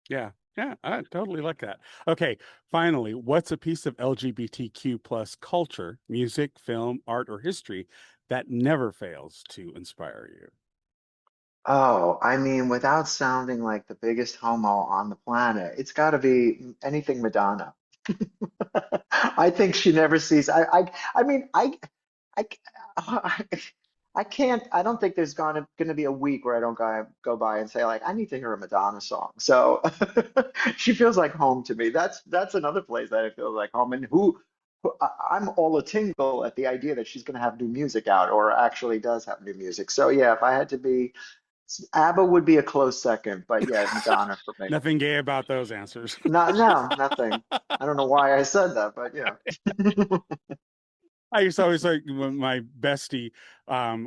Yeah. Yeah. I totally like that. Okay. Finally, what's a piece of LGBTQ plus culture, music, film, art, or history that never fails to inspire you? Oh, I mean, without sounding like the biggest homo on the planet, it's got to be anything Madonna. I think she never sees. I mean, I, I, I can't. I don't think there's gonna be a week where I don't go by and say like, I need to hear a Madonna song. So she feels like home to me. That's another place that I feel like home. And I'm all a tingle at the idea that she's gonna have new music out or actually does have new music. So yeah, if I had to be, ABBA would be a close second, but yeah, Madonna for me. Nothing gay about those answers. Not no, nothing. I don't know why I said that, but yeah. I used to always like when my bestie,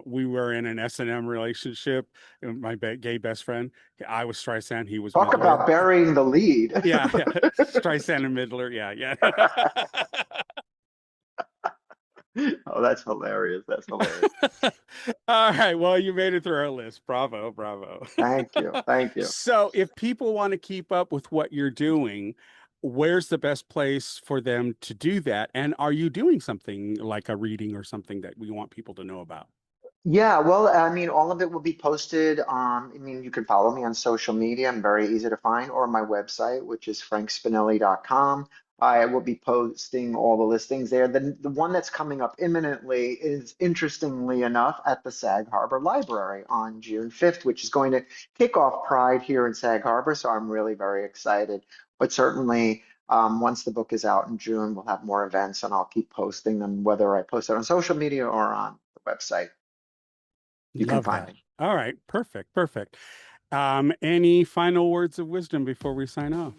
we were in an S&M relationship, and my gay best friend. I was Streisand, he was Talk Midler. about burying the lead. Yeah, yeah. Streisand and Midler. Yeah, yeah. Oh, that's hilarious. That's hilarious. All right. Well, you made it through our list. Bravo, bravo. Thank you. Thank you. So, if people want to keep up with what you're doing, where's the best place for them to do that? And are you doing something like a reading or something that we want people to know about? Yeah, well, I mean, all of it will be posted. I mean, you can follow me on social media. I'm very easy to find, or my website, which is frankspinelli.com. I will be posting all the listings there. The one that's coming up imminently is, interestingly enough, at the Sag Harbor Library on June 5th, which is going to kick off Pride here in Sag Harbor. So I'm really very excited. But certainly, once the book is out in June, we'll have more events, and I'll keep posting them, whether I post it on social media or on the website. You can Love find that. me. All right. Perfect. Perfect. Any final words of wisdom before we sign off?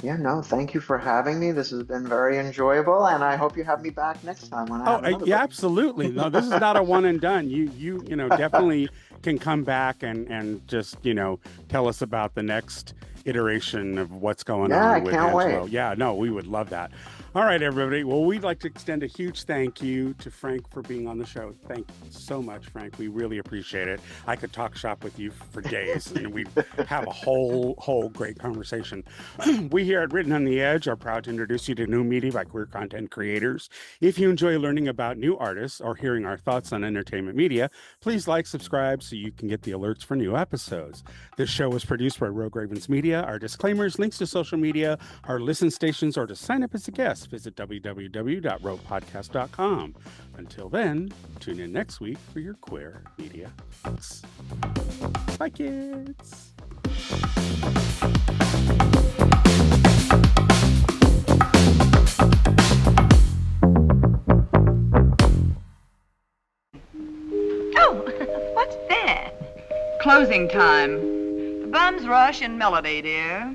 Yeah, no, thank you for having me. This has been very enjoyable, and I hope you have me back next time when I Oh, have another yeah, book. absolutely. No, this is not a one and done. Definitely can come back and just, tell us about the next iteration of what's going Yeah, I on with can't Angelo. wait. Yeah, no, we would love that. All right, everybody. Well, we'd like to extend a huge thank you to Frank for being on the show. Thank you so much, Frank. We really appreciate it. I could talk shop with you for days and we'd have a whole great conversation. We here at Written on the Edge are proud to introduce you to new media by queer content creators. If you enjoy learning about new artists or hearing our thoughts on entertainment media, please like, subscribe so you can get the alerts for new episodes. This show was produced by Rogue Ravens Media. Our disclaimers, links to social media, our listen stations, or to sign up as a guest, visit www.roguepodcast.com. Until then, tune in next week for your queer media fix. Bye, kids. Oh, what's that? Closing time. The bums rush in melody, dear.